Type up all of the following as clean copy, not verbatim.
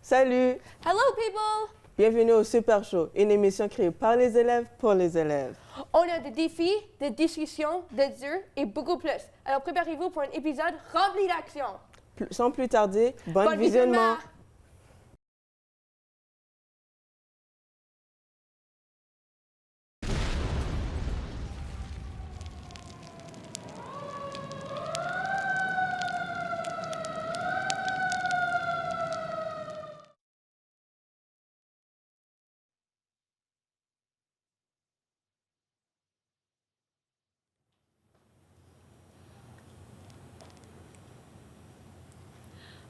Salut! Hello people! Bienvenue au Super Show, une émission créée par les élèves pour les élèves. On a des défis, des discussions, des jeux et beaucoup plus. Alors préparez-vous pour un épisode rempli d'action. Sans plus tarder, bon visionnement!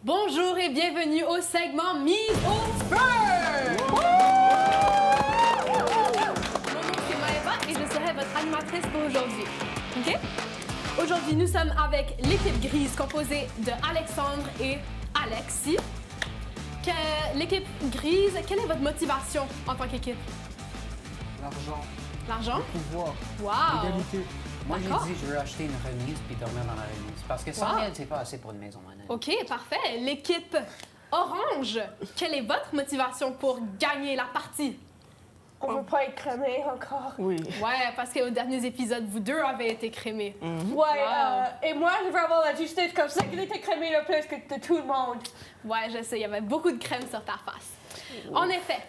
Bonjour et bienvenue au segment Mise au feu! Mon nom c'est Maëva et je serai votre animatrice pour aujourd'hui. OK? Aujourd'hui, nous sommes avec l'équipe grise composée de Alexandre et Alexis. L'équipe grise, quelle est votre motivation en tant qu'équipe? L'argent, L'argent? le pouvoir, Wow! l'égalité. Moi, j'ai D'accord. dit je veux acheter une remise puis dormir dans la remise. Parce que 100 000, c'est pas assez pour une maison, man. OK, parfait. L'équipe orange, quelle est votre motivation pour gagner la partie? On veut pas être cramé encore. Oui. Ouais, parce qu'aux derniers épisodes, vous deux avez été crémés. Ouais, et moi je veux avoir la justice comme ça qu'il était cramé le plus que de tout le monde. Ouais, je sais, il y avait beaucoup de crème sur ta face. En effet.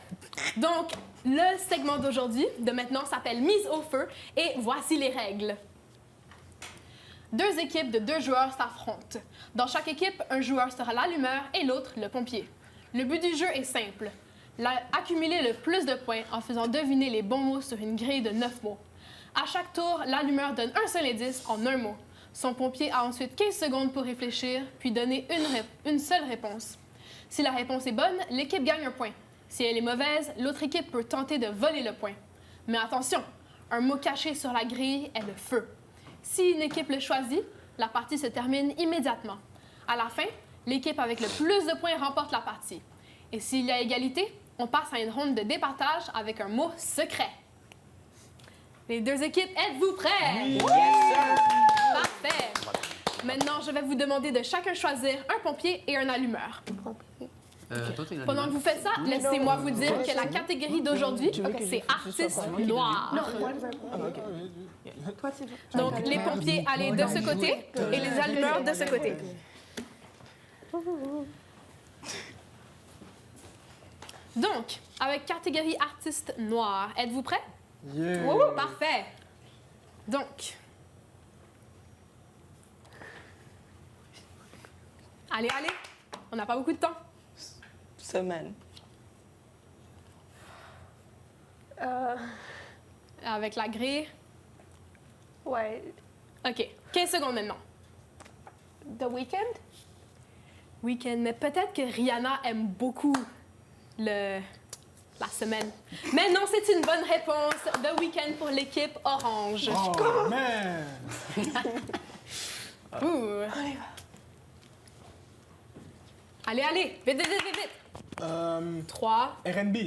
Donc, le segment d'aujourd'hui, de maintenant, s'appelle Mise au feu et voici les règles. 2 équipes de 2 joueurs s'affrontent. Dans chaque équipe, un joueur sera l'allumeur et l'autre le pompier. Le but du jeu est simple. Accumuler le plus de points en faisant deviner les bons mots sur une grille de 9 mots. À chaque tour, l'allumeur donne un seul indice en un mot. Son pompier a ensuite 15 secondes pour réfléchir, puis donner une seule réponse. Si la réponse est bonne, l'équipe gagne un point. Si elle est mauvaise, l'autre équipe peut tenter de voler le point. Mais attention, un mot caché sur la grille est le feu. Si une équipe le choisit, la partie se termine immédiatement. À la fin, l'équipe avec le plus de points remporte la partie. Et s'il y a égalité, on passe à une ronde de départage avec un mot secret. Les 2 équipes, êtes-vous prêts? Yes, sir! Parfait! Maintenant, je vais vous demander de chacun choisir un pompier et un allumeur. Toi, t'es Pendant que vous faites ça, laissez-moi vous dire que la catégorie d'aujourd'hui, c'est artiste noir. Donc, les pompiers, allez de ce côté et les allumeurs de ce côté. Donc, avec catégorie artiste noir, êtes-vous prêts? Yeah. Oh, parfait! Donc, allez, on n'a pas beaucoup de temps. Semaine. Avec la grille. Ouais, OK, 15 secondes maintenant. The Weeknd? Week-end, mais peut-être que Rihanna aime beaucoup la semaine. Mais non, c'est une bonne réponse. The Weeknd pour l'équipe orange. Oh, man! Ouh. Allez, vite. 3, R&B.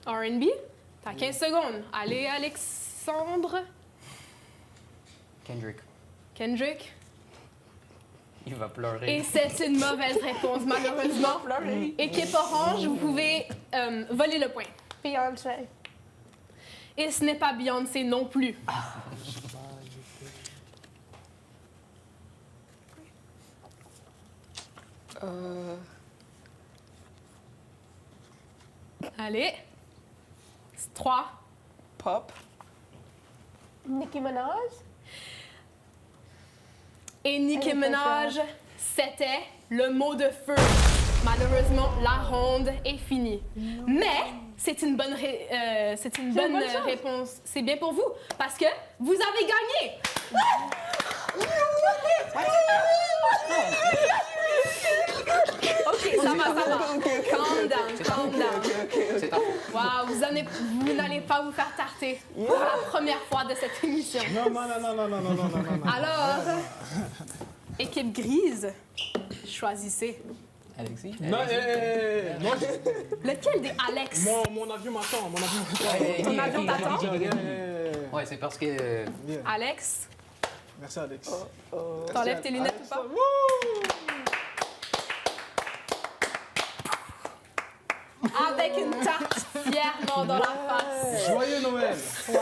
R&B. T'as 15 secondes. Allez, Alexandre. Kendrick. Il va pleurer. Et c'est une mauvaise réponse, malheureusement. Équipe orange, vous pouvez voler le point. Beyoncé. Et ce n'est pas Beyoncé non plus. Allez. 3. Pop. Nicki Minaj? Et Nicki Elle est Minaj, c'était le mot de feu. Malheureusement, la ronde est finie. Mais c'est une bonne, réponse. C'est bien pour vous, parce que vous avez gagné! OK, ça va. Calm down. C'est ta faute. Wow, vous n'allez pas vous faire tarter pour la première fois de cette émission. Non. Alors, équipe grise, choisissez. Alexis? Non, moi, Lequel des Alex? mon avion m'attend. Ton avion t'attend? Ouais, c'est parce que... Alex, Merci, Alex. t'enlèves tes lunettes ou pas? bâton dans la face. Joyeux Noël! Wow!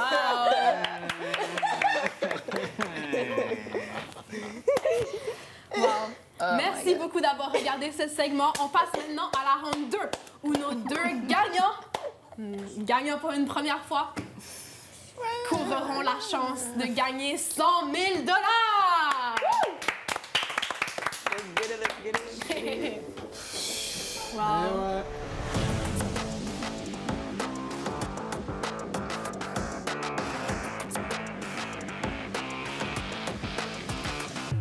Merci beaucoup d'avoir regardé ce segment. On passe maintenant à la ronde 2, où nos deux gagnants pour une première fois, courront la chance de gagner 100 000 $. Let's get it. Wow. Ouais.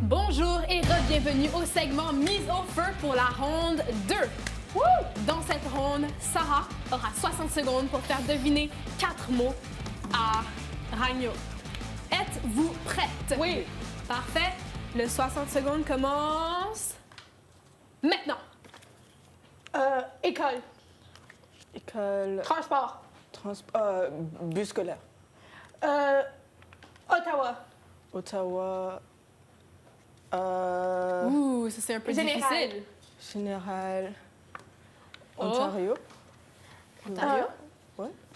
Bonjour et bienvenue au segment Mise au feu pour la ronde 2. Dans cette ronde, Sarah aura 60 secondes pour faire deviner 4 mots à Ragno. Êtes-vous prête? Oui. Parfait. Le 60 secondes commence maintenant. École. École. Transport. Bus scolaire. Ottawa. Ottawa. Ouh, ça c'est un peu Général. difficile. Général. Oh. Ontario. Ontario.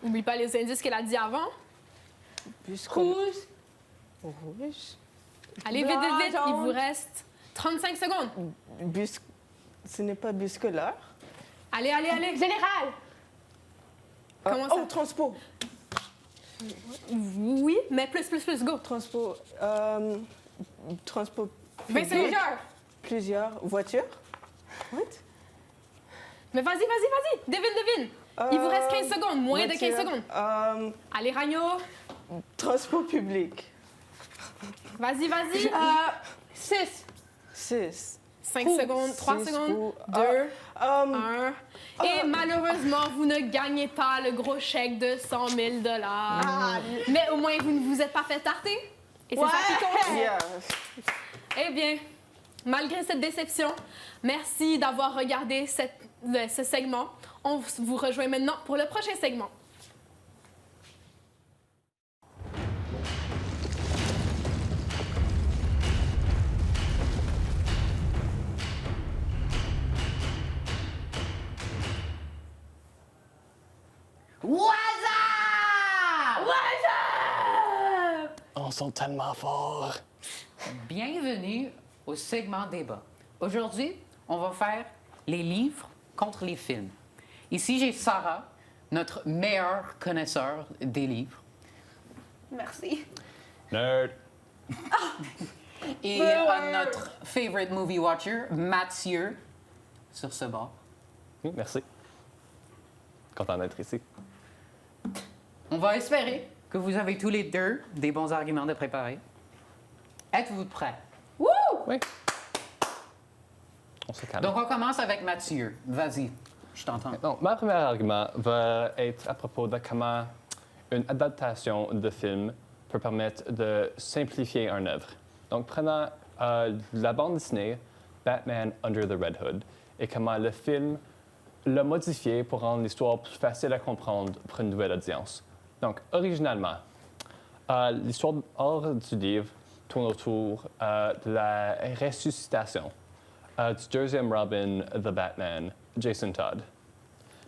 Oublie pas les indices qu'elle a dit avant. Bus scolaire. Rouge. Rouge. Allez vite, vite, vite. Il jaune. vous reste 35 secondes. Bus. Ce n'est pas bus scolaire. Allez, allez, allez. Général. Comment ça? Oh, transport. Oui, mais plus, go. Transport. Transport. Vincent, public. Plusieurs. Plusieurs voitures. What? Mais vas-y. Devine. Il vous reste 15 secondes, moins de 15 voiture. secondes. Allez, Ragno. Transport public. Vas-y. 6. 6. 5 secondes, 3 Six secondes, ou- 2, 1. Et malheureusement, vous ne gagnez pas le gros chèque de 100 000 $. Mais au moins, vous ne vous êtes pas fait tarter. Et c'est ça qui compte. Yeah. Eh bien, malgré cette déception, merci d'avoir regardé ce segment. On vous rejoint maintenant pour le prochain segment. On sont tellement forts. Bienvenue au segment débat. Aujourd'hui, on va faire les livres contre les films. Ici, j'ai Sarah, notre meilleure connaisseur des livres. Merci. Nerd. Et notre favorite movie watcher, Mathieu, sur ce bord. Oui, merci. Content d'être ici. On va espérer que vous avez tous les deux des bons arguments de préparer. Êtes-vous prêts? Oui. On se calme. Donc, on commence avec Mathieu. Vas-y, je t'entends. Donc, ma premier argument va être à propos de comment une adaptation de film peut permettre de simplifier une œuvre. Donc, prenons la bande dessinée Batman Under the Red Hood et comment le film l'a modifié pour rendre l'histoire plus facile à comprendre pour une nouvelle audience. Donc, originalement, l'histoire hors du livre tourne autour de la ressuscitation du deuxième Robin de Batman, Jason Todd.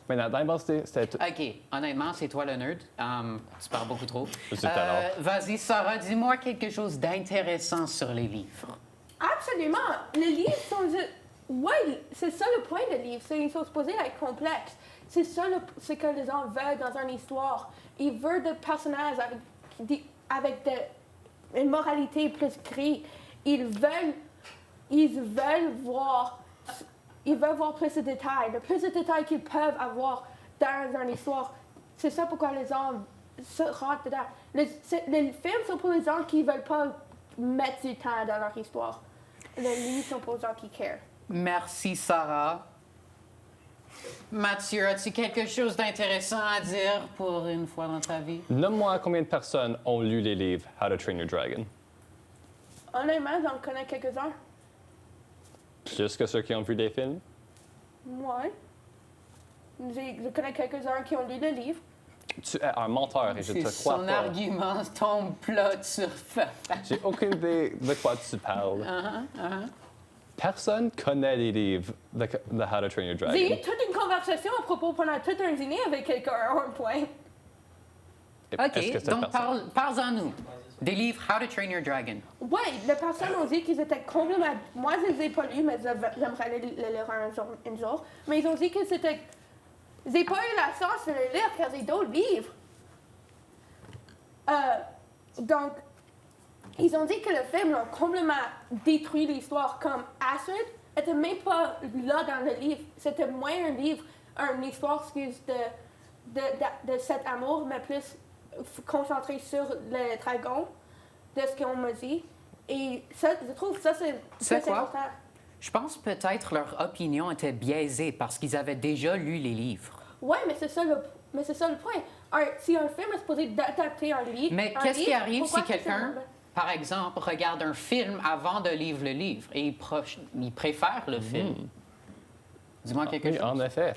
Maintenant, dans la bande dessinée, c'était... OK, honnêtement, c'est toi le nerd. Tu parles beaucoup trop. C'est alors. Vas-y, Sarah, dis-moi quelque chose d'intéressant sur les livres. Absolument. Les livres sont juste... Ouais, c'est ça le point des livres. Ils sont supposés être complexes. C'est ça ce que les gens veulent dans une histoire. Ils veulent des personnages avec une moralité plus grise. Ils veulent voir plus de détails. Le plus de détails qu'ils peuvent avoir dans une histoire. C'est ça pourquoi les gens se rentrent dedans. Les films sont pour les gens qui ne veulent pas mettre du temps dans leur histoire. Les livres sont pour les gens qui carent. Merci, Sarah. Mathieu, as-tu quelque chose d'intéressant à dire pour une fois dans ta vie? Nomme-moi combien de personnes ont lu les livres How to Train Your Dragon. Honnêtement, j'en connais quelques-uns. Plus que ceux qui ont vu des films? Moi. Je connais quelques-uns qui ont lu le livre. Tu es un menteur et je te crois Son pas. argument tombe plat sur J'ai aucune idée de quoi tu parles. Personne connaît les livres de How to Train Your Dragon. J'ai eu toute une conversation à propos pendant tout un dîner avec quelqu'un à un point. OK, Est-ce que cette donc personne- parle-en-nous. Des livres How to Train Your Dragon. Ouais, les personnes ont dit qu'ils étaient complètement... Moi, je les ai pas lus, mais j'aimerais les lire un jour. Mais ils ont dit que c'était... J'ai pas eu la chance de les lire car j'ai d'autres livres. Donc, ils ont dit que le film a complètement détruit l'histoire, comme Astrid était même pas là dans le livre. C'était moins un livre, une histoire, de cet amour, mais plus concentré sur le dragon, de ce qu'on m'a dit. Et ça, je trouve que ça, C'est quoi? important. Je pense peut-être leur opinion était biaisée parce qu'ils avaient déjà lu les livres. Ouais, mais c'est ça le point. Si un film est supposé d'adapter un livre... Mais un qu'est-ce qui livre, arrive si pourquoi quelqu'un, c'est- par exemple, regarde un film avant de lire le livre et il préfère le film? Dis-moi quelque Oui, chose. en effet.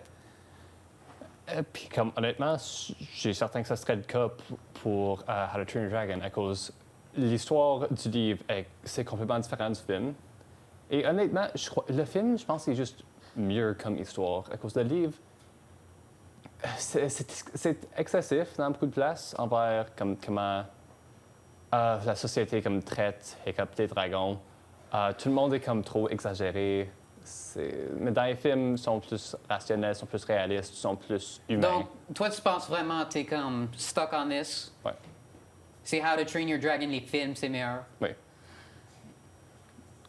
Puis comme honnêtement, j'ai certain que ça serait le cas pour How to Train Your Dragon à cause l'histoire du livre, c'est complètement différent du film. Et honnêtement, le film, je pense que c'est juste mieux comme histoire. À cause du livre, c'est excessif dans beaucoup de places envers comment la société comme traite et comme les dragons. Tout le monde est comme trop exagéré. Mais dans les films, ils sont plus rationnels, sont plus réalistes, sont plus humains. Donc, toi, tu penses vraiment que t'es comme stuck on this? Ouais. C'est How to Train Your Dragon, les films, c'est meilleur. Oui.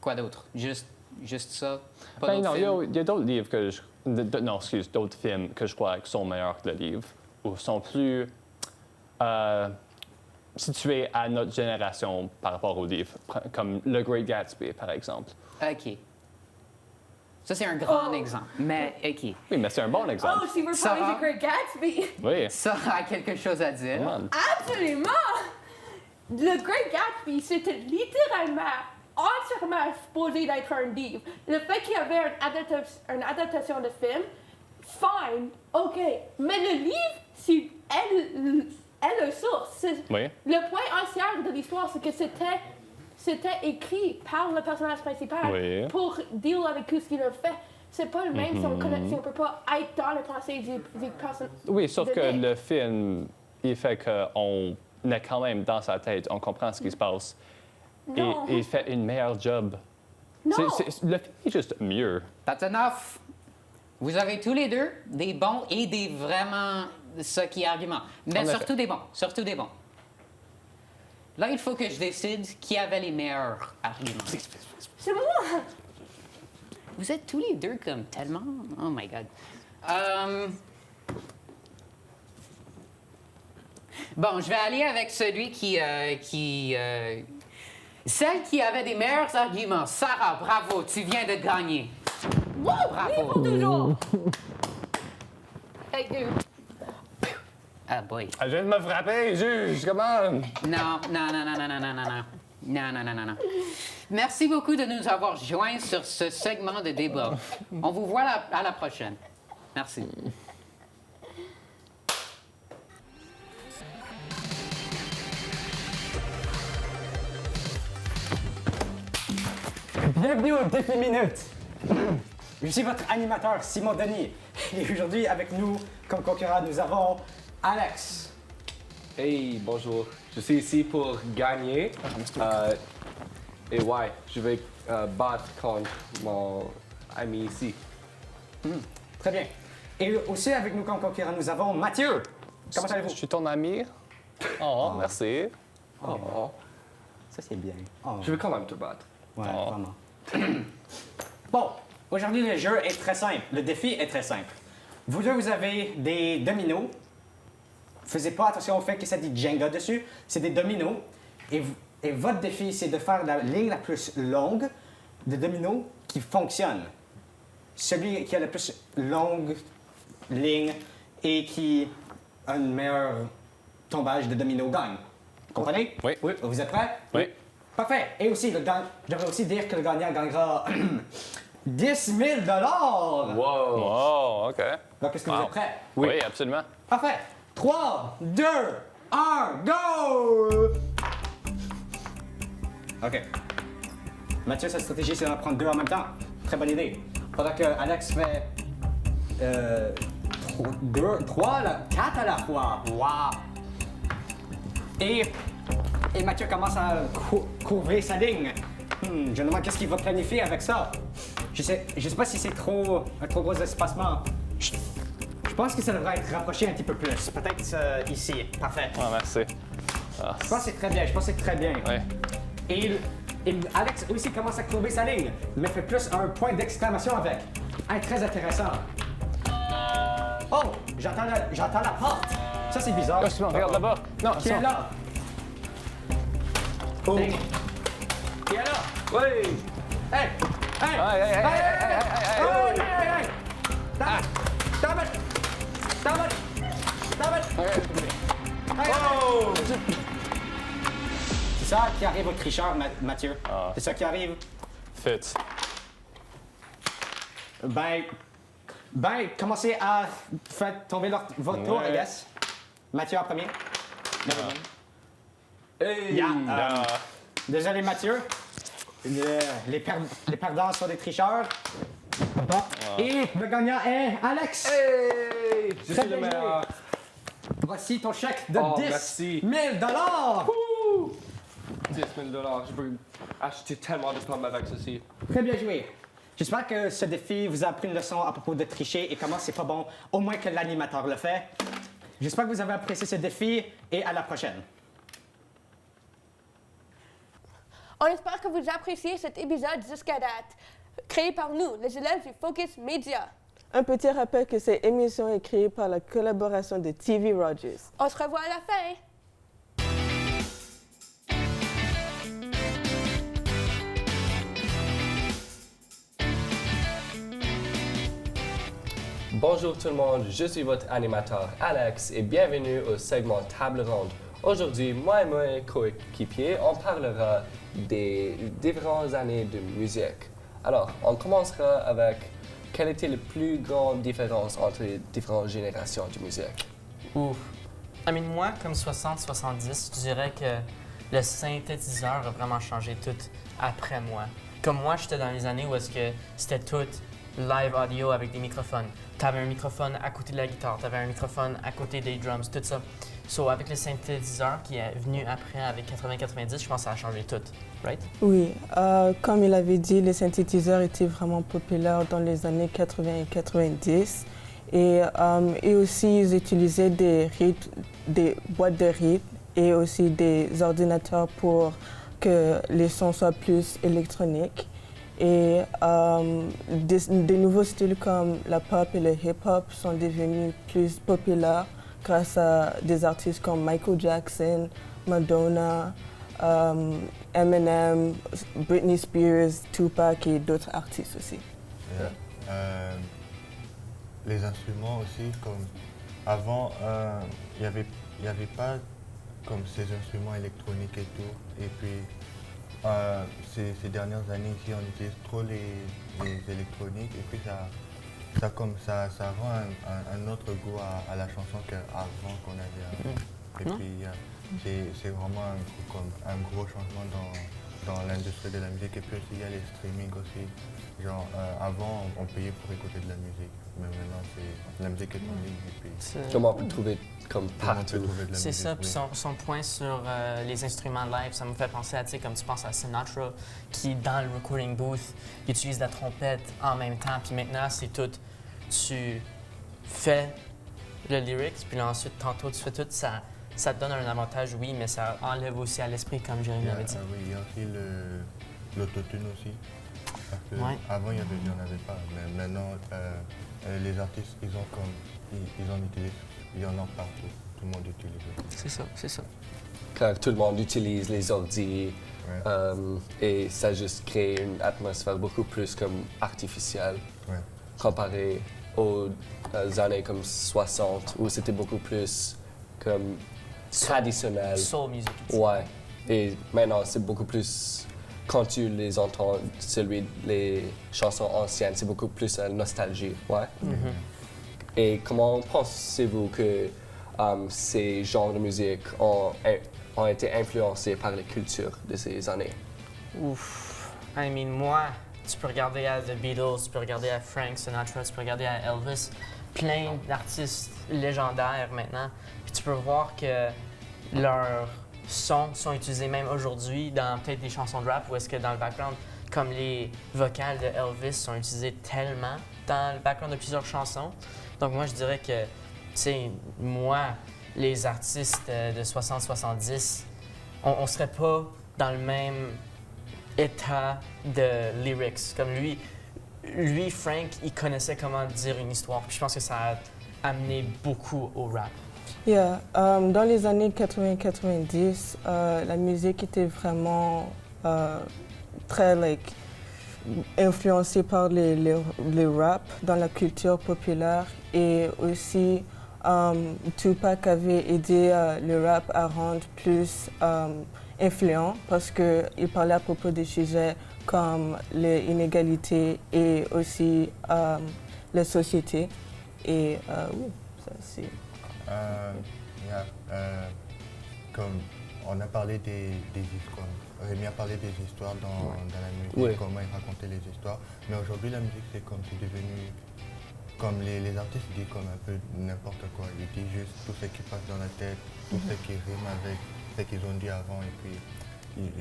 Quoi d'autre? Juste ça? Pas Ben d'autres non, films? il y a d'autres livres d'autres films que je crois qui sont meilleurs que le livre, ou sont plus situés à notre génération par rapport au livre, comme Le Great Gatsby, par exemple. OK. Ça, c'est un grand Oh. exemple. Mais, OK. Oui, mais c'est un bon exemple. Oh, si vous Sarah? parlez de Great Gatsby! Oui. Ça a quelque chose à dire. Come on. Absolument! Le Great Gatsby, c'était littéralement, entièrement supposé d'être un livre. Le fait qu'il y avait une adaptation de film, fine, OK. Mais le livre, c'est elle le source. Oui. Le point entier de l'histoire, c'est que c'était écrit par le personnage principal Oui. pour deal avec tout ce qu'il a fait. C'est pas le même si on peut pas être dans les pensées des personnes. Oui, sauf que Nick. le film, il fait qu'on est quand même dans sa tête, on comprend ce qui se passe. Non. Et il fait une meilleure job. Non. Le film est juste mieux. That's enough. Vous avez tous les deux des bons et des vraiment ce qui arguments. Mais En effet. surtout des bons. Surtout des bons. Là, il faut que je décide qui avait les meilleurs arguments. C'est moi! Vous êtes tous les deux comme tellement... Oh my God. Bon, je vais aller avec celui celle qui avait des meilleurs arguments. Sarah, bravo, tu viens de gagner. Wow! Bravo. Pour toujours! Hey, dude. Ah boy. Je viens de me frapper, juge, comment? Non. Non. Merci beaucoup de nous avoir joints sur ce segment de débat. On vous voit à la prochaine. Merci. Bienvenue au Défi Minute. Je suis votre animateur Simon Denis. Et aujourd'hui, avec nous, comme concurrent, nous avons Alex. Hey, bonjour. Je suis ici pour gagner. Et ouais, je vais battre contre mon ami ici. Très bien. Et aussi avec nous comme concurrent, nous avons Mathieu. Comment Je allez-vous? suis ton ami. Oh, merci. Oh, Ça, c'est bien. Oh, je vais quand même te battre. ouais, vraiment. Bon, aujourd'hui, le jeu est très simple. Le défi est très simple. Vous deux, vous avez des dominos. Faisez pas attention au fait que ça dit Jenga dessus. C'est des dominos. Et votre défi, c'est de faire la ligne la plus longue de dominos qui fonctionne. Celui qui a la plus longue ligne et qui a une meilleure tombage de dominos gagne. Comprenez? Oui. Vous êtes prêts? Oui. Parfait. Et aussi, je devrais aussi dire que le gagnant gagnera 10 000 $. Wow. Oh, OK. Donc, est-ce que vous Wow. êtes prêts? Oui, absolument. Parfait. 3, 2, 1, go! OK. Mathieu, sa stratégie, c'est d'en prendre deux en même temps. Très bonne idée. Pendant que Alex fait 3, 4 à la fois. Wow! Et Mathieu commence à courber sa ligne. Je me demande qu'est-ce qu'il va planifier avec ça. Je sais pas si c'est un trop gros espacement. Je pense que ça devrait être rapproché un petit peu plus. Peut-être ici. Parfait. Ah, merci. Ah, Je pense que c'est très bien. ouais. Et Alex aussi commence à courber sa ligne, mais fait plus un point d'exclamation avec. Très intéressant. Oh, j'entends la porte. Ça, c'est bizarre. Oh, Simon, regarde là-bas. Non, Qui est Simon. là? Oh. Qui est là? Oui! Hey! Hey! Hey, hey, hey, hey, hey, hey, hey. Stop it! Stop it! Stop it! Hey, Oh! C'est ça qui arrive aux tricheurs, Mathieu. Ah. C'est ça qui arrive. Fit. Ben, commencez à faire tomber votre tour, Ouais. I guess. Mathieu en premier. Hey! Yeah, Ah. désolé, Mathieu. Les perdants sont des tricheurs. Et le gagnant est Alex. Hey! Je Très suis le bien meilleur. Voici ton chèque de Oh, 10 merci. 000 $10 000. Je peux acheter tellement de pommes avec ceci. Très bien joué. J'espère que ce défi vous a appris une leçon à propos de tricher et comment c'est pas bon, au moins que l'animateur le fait. J'espère que vous avez apprécié ce défi et à la prochaine. On espère que vous appréciez cet épisode jusqu'à date, créé par nous, les élèves du Focus Media. Un petit rappel que cette émission est créée par la collaboration de TV Rogers. On se revoit à la fin. Bonjour tout le monde, je suis votre animateur Alex et bienvenue au segment Table Ronde. Aujourd'hui, moi et mes coéquipiers, on parlera des différentes années de musique. Alors, on commencera avec quelle était la plus grande différence entre les différentes générations de musique? Ouf. Moi, comme 60-70, je dirais que le synthétiseur a vraiment changé tout après moi. Comme moi, j'étais dans les années où est-ce que c'était tout live audio avec des microphones. T'avais un microphone à côté de la guitare, t'avais un microphone à côté des drums, tout ça. So, avec le synthétiseur qui est venu après avec 80-90, je pense que ça a changé tout, right? Oui, comme il avait dit, les synthétiseurs étaient vraiment populaires dans les années 80 et 90. Et aussi, ils utilisaient des boîtes de rythme et aussi des ordinateurs pour que les sons soient plus électroniques. Et des nouveaux styles comme la pop et le hip-hop sont devenus plus populaires grâce à des artistes comme Michael Jackson, Madonna, Eminem, Britney Spears, Tupac et d'autres artistes aussi. Les instruments aussi, comme avant, il n'y avait pas comme ces instruments électroniques et tout. Et puis, ces dernières années ici, on utilise trop les électroniques et puis ça rend un autre goût à la chanson qu'avant qu'on avait avant. Et puis c'est vraiment un gros changement dans l'industrie de la musique. Et puis aussi il y a les streaming aussi. Genre avant on payait pour écouter de la musique, mais maintenant la musique est en ligne et puis Comment on peut trouver comme tout le monde peut partout? trouver de la C'est musique. ça, puis oui. son point sur les instruments live, ça me fait penser à, tu sais, comme tu penses à Sinatra, qui dans le recording booth, il utilise la trompette en même temps, puis maintenant c'est tout, tu fais le lyrics, puis là ensuite, tantôt tu fais tout, ça te donne un avantage, oui, mais ça enlève aussi à l'esprit, comme Jérémy avait dit. Oui, il y a aussi l'autotune aussi. Parce que Ouais. avant, il n'y en avait pas. Mais maintenant, les artistes, ils en utilisent. Il y en a partout. Tout le monde utilise. C'est ça. Car tout le monde utilise les ordi Ouais. et ça juste crée une atmosphère beaucoup plus comme artificielle Ouais. comparé aux années comme 60 où c'était beaucoup plus comme traditionnel. Soul music. Ouais. Et maintenant, c'est beaucoup plus, quand tu les entends, les chansons anciennes, c'est beaucoup plus nostalgie. Ouais. Et comment pensez-vous que ces genres de musique ont été influencés par les cultures de ces années? Ouf. Moi, tu peux regarder à The Beatles, tu peux regarder à Frank Sinatra, tu peux regarder à Elvis, plein d'artistes légendaires maintenant. Puis tu peux voir que leurs sons sont utilisés même aujourd'hui dans peut-être des chansons de rap, ou est-ce que dans le background, comme les vocales de Elvis sont utilisées tellement dans le background de plusieurs chansons. Donc moi, je dirais que, tu sais, moi, les artistes de 60-70, on serait pas dans le même état de lyrics. Comme lui, Frank, il connaissait comment dire une histoire. Puis je pense que ça a amené beaucoup au rap. Yeah. Dans les années 80-90, la musique était vraiment très influencée par les rap dans la culture populaire, et aussi Tupac avait aidé le rap à rendre plus influent parce qu'il parlait à propos des sujets comme les inégalités et aussi la société. Et oui, ça c'est... Comme on a parlé des histoires, Rémi a parlé des histoires dans la musique, Oui. comment il racontait les histoires. Mais aujourd'hui, la musique, c'est devenu, comme les artistes disent comme un peu n'importe quoi. Ils disent juste tout ce qui passe dans la tête, tout ce qui rime avec ce qu'ils ont dit avant. Et puis,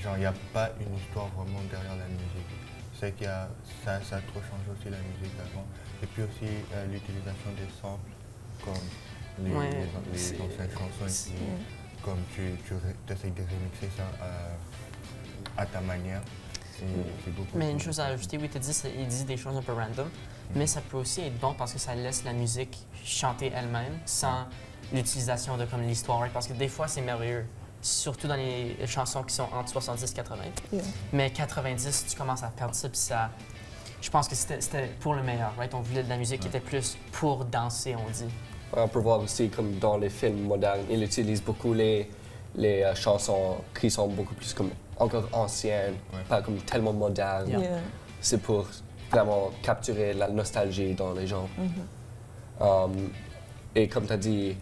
genre, il n'y a pas une histoire vraiment derrière la musique. C'est qu'il y a, ça a trop changé aussi la musique avant. Et puis aussi l'utilisation des samples, comme les anciennes chansons. Et puis, comme tu essaies de remixer ça à ta manière. C'est beaucoup. Mais une chose à ajouter, oui, il dit des choses un peu random, mais ça peut aussi être bon parce que ça laisse la musique chanter elle-même sans l'utilisation de comme l'histoire, right? Parce que des fois, c'est merveilleux, surtout dans les chansons qui sont entre 70 et 80. Yeah. Mais 90, tu commences à perdre ça, puis ça... Je pense que c'était pour le meilleur, right? On voulait de la musique qui était plus pour danser, on dit. On peut voir aussi, comme dans les films modernes, ils utilisent beaucoup les chansons qui sont beaucoup plus comme encore anciennes, pas comme tellement modernes. Yeah. C'est pour vraiment capturer la nostalgie dans les gens. Et comme tu as dit,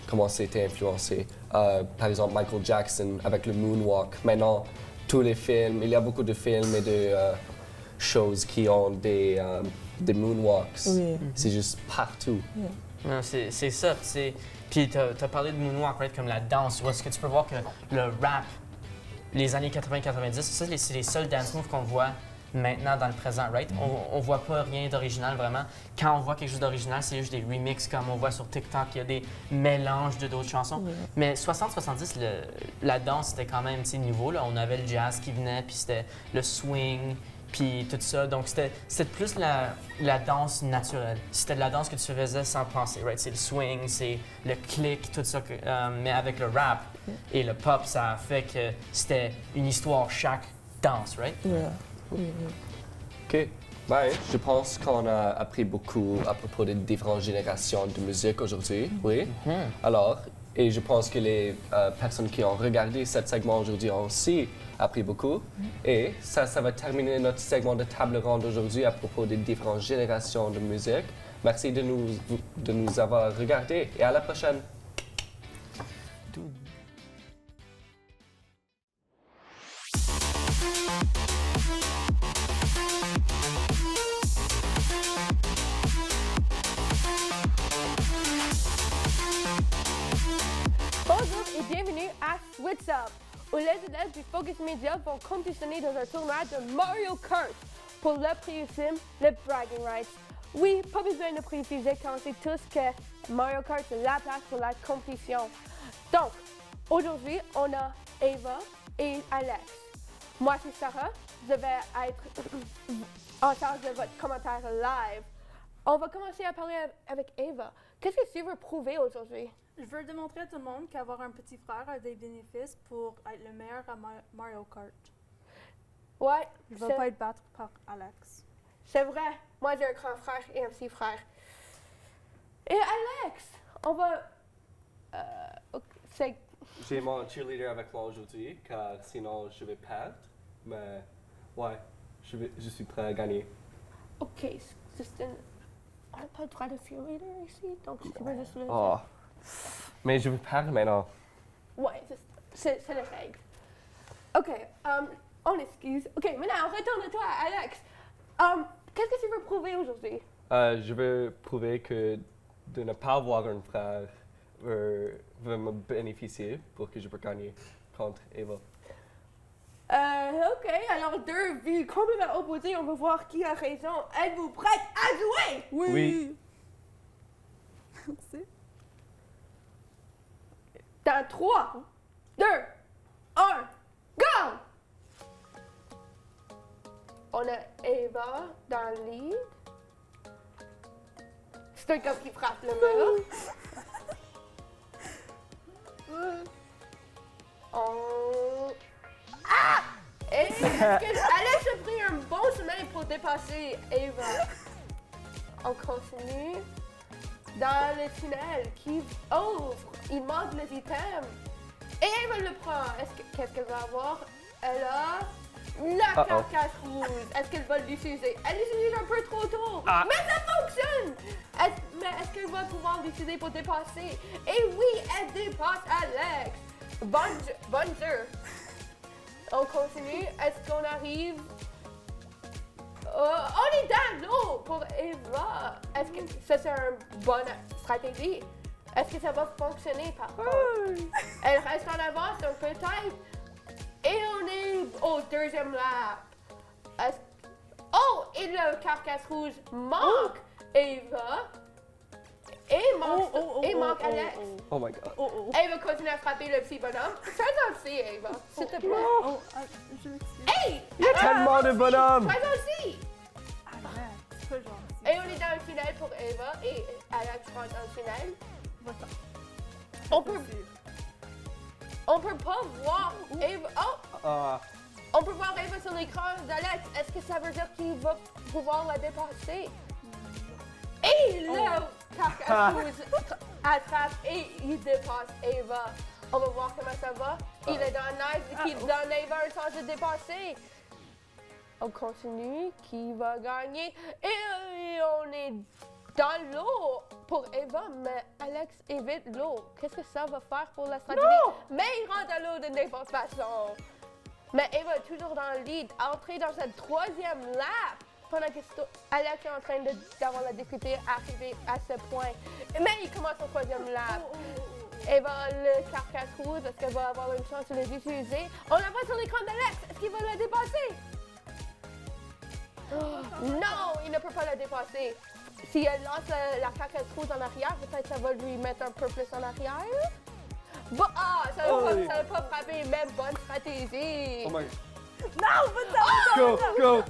comment c'était influencé. Par exemple, Michael Jackson avec le moonwalk. Maintenant, tous les films, il y a beaucoup de films et de choses qui ont des moonwalks. Oui. C'est juste partout. Yeah. Non, c'est ça. Puis tu as parlé de moonwalk, right, comme la danse. Où est-ce que tu peux voir que le rap, les années 80-90, ça, c'est les seuls dance moves qu'on voit maintenant dans le présent, right? On voit pas rien d'original vraiment. Quand on voit quelque chose d'original, c'est juste des remixes comme on voit sur TikTok, il y a des mélanges de d'autres chansons. Mais 60-70, la danse, c'était quand même nouveau. Là. On avait le jazz qui venait, puis c'était le swing, puis tout ça. Donc, c'était plus la danse naturelle. C'était de la danse que tu faisais sans penser, right? C'est le swing, c'est le click, tout ça. Mais avec le rap et le pop, ça a fait que c'était une histoire chaque danse, right? Yeah. OK. Ben, je pense qu'on a appris beaucoup à propos des différentes générations de musique aujourd'hui, oui. Alors, et je pense que les personnes qui ont regardé ce segment aujourd'hui ont aussi appris beaucoup. Et ça va terminer notre segment de table ronde aujourd'hui à propos des différentes générations de musique. Merci de nous avoir regardés et à la prochaine. Bonjour et bienvenue à Switch Up, où les élèves du Focus Media vont compétitionner dans un tournoi de Mario Kart pour le prix ultime, le Bragging Rights. Oui, pas besoin de préciser quand on sait tous que Mario Kart c'est la place pour la compétition. Donc, aujourd'hui, on a Ava et Alex. Moi, c'est Sarah. Je vais être en charge de votre commentaire live. On va commencer à parler avec Ava. Qu'est-ce que tu veux prouver aujourd'hui? Je veux démontrer à tout le monde qu'avoir un petit frère a des bénéfices pour être le meilleur à Mario Kart. Ouais. Je ne vais pas être battu par Alex. C'est vrai. Moi, j'ai un grand frère et un petit frère. Et Alex, on va... J'ai mon cheerleader avec moi aujourd'hui, car sinon je vais perdre. Mais ouais, je suis prêt à gagner. OK, c'est une... On n'a pas le droit de cheerleader ici, donc tu peux juste le... Oh. Mais je vais perdre maintenant. Ouais, c'est les règles. OK, On excuse. OK, maintenant, retourne à toi, Alex. Qu'est-ce que tu veux prouver aujourd'hui? Je veux prouver que de ne pas avoir un frère va me bénéficier pour que je peux gagner contre Eva. OK, alors deux vues complètement opposées, on va voir qui a raison. Êtes-vous prête à jouer? Oui. Merci. Dans 3, 2, 1, go! On a Eva dans le lead. C'est un gars qui frappe le mur. Ah! Et est-ce que Alex a pris un bon chemin pour dépasser Eva? On continue. Dans le tunnel qui ouvre, il manque les items. Et Eva le prend. Qu'est-ce qu'elle va avoir? Elle a la carcasse rouge. Est-ce qu'elle va l'utiliser? Elle l'utilise un peu trop tôt. Mais ça fonctionne! Mais est-ce qu'elle va pouvoir l'utiliser pour dépasser? Et oui, elle dépasse Alex. Bonne jeu. On continue. Est-ce qu'on arrive? On est dans l'eau pour Eva. Est-ce que ça c'est une bonne stratégie? Est-ce que ça va fonctionner par contre? Elle reste en avance un peu peut-être. Et on est au deuxième lap. Et le carcasse rouge manque Eva. Et manque Alex. Oh my god. Eva continue à frapper le petit bonhomme. Fais-en aussi, Eva, s'il te plaît. Je m'excuse. Hey! Il y a tellement de bonhommes! Fais-en aussi! Arrête, c'est pas gentil. Et on est dans le tunnel pour Eva et Alex rentre dans le tunnel. Va-t'en. On peut pas voir Eva. On peut voir Eva sur l'écran d'Alex. Est-ce que ça veut dire qu'il va pouvoir la dépasser? Et le carcasse rouge attrape et il dépasse Eva. On va voir comment ça va. Il est dans Knife qui donne Eva un chance de dépasser. On continue. Qui va gagner? Et on est dans l'eau pour Eva, mais Alex évite l'eau. Qu'est-ce que ça va faire pour la stratégie? Mais il rentre dans l'eau de n'importe façon. Mais Eva est toujours dans le lead. Entrer dans cette troisième lap. Pendant que Alex est en train d'avoir la difficulté à arriver à ce point. Mais il commence au troisième lap. Eva, le carcasse rouge, est-ce qu'elle va avoir une chance de les utiliser? On la voit sur l'écran d'Alex. Est-ce qu'il va la dépasser? Non, il ne peut pas la dépasser. Si elle lance la carcasse rouge en arrière, peut-être ça va lui mettre un peu plus en arrière. Ça va pas frapper, même bonne stratégie. Oh my god. Non, va-t'en! Go!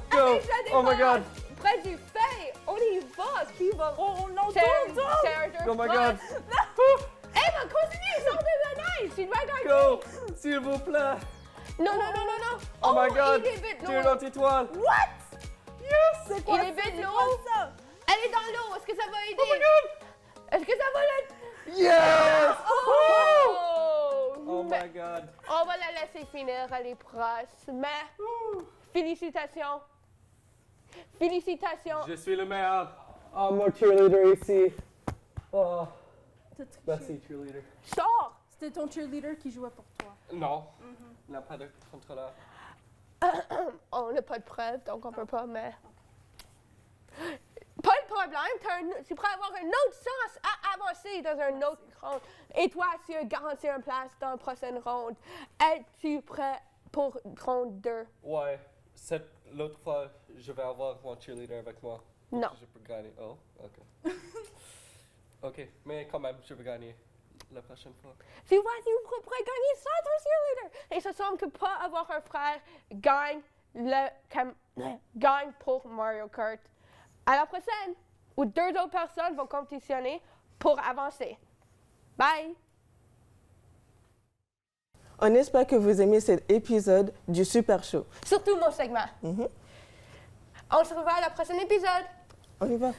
Oh my god! Près du fait, on y va. Qui va? Oh non, C'est non! Oh my god! Eva, continue, sors de la neige. Tu dois gagner. Go! S'il vous plaît! Non. Oh my god! Il évite Tu es l'eau. notre étoile! What? Yes! C'est quoi? Il évite C'est l'eau. quoi ça? Elle est dans l'eau. Est-ce que ça va aider? Oh my god! Est-ce que ça va la... Yes! Oh Oh my god! On va la laisser finir, elle est proche. Mais félicitations. Félicitations. Je suis le meilleur! Oh, mon cheerleader ici! Oh, T'as triché. merci cheerleader. Sors. C'était ton cheerleader qui jouait pour toi. Non, il n'a pas de contrôleur. On n'a pas de preuves, donc on peut pas, mais... Pas de problème, tu pourrais avoir une autre chance à avancer dans un autre ronde. Et toi, tu as garanti une place dans la prochaine ronde. Es-tu prêt pour ronde 2? Ouais, l'autre fois, je vais avoir mon cheerleader avec moi. Non. Je peux gagner. Oh, ok. Ok, mais quand même, je vais gagner la prochaine fois. Tu vois, tu pourrais gagner sans ton cheerleader. Et ça semble que pas avoir un frère gagne pour Mario Kart. À la prochaine, où 2 autres personnes vont compétitionner pour avancer. Bye! On espère que vous aimez cet épisode du Super Show. Surtout mon segment. On se revoit à la prochaine épisode. On y va.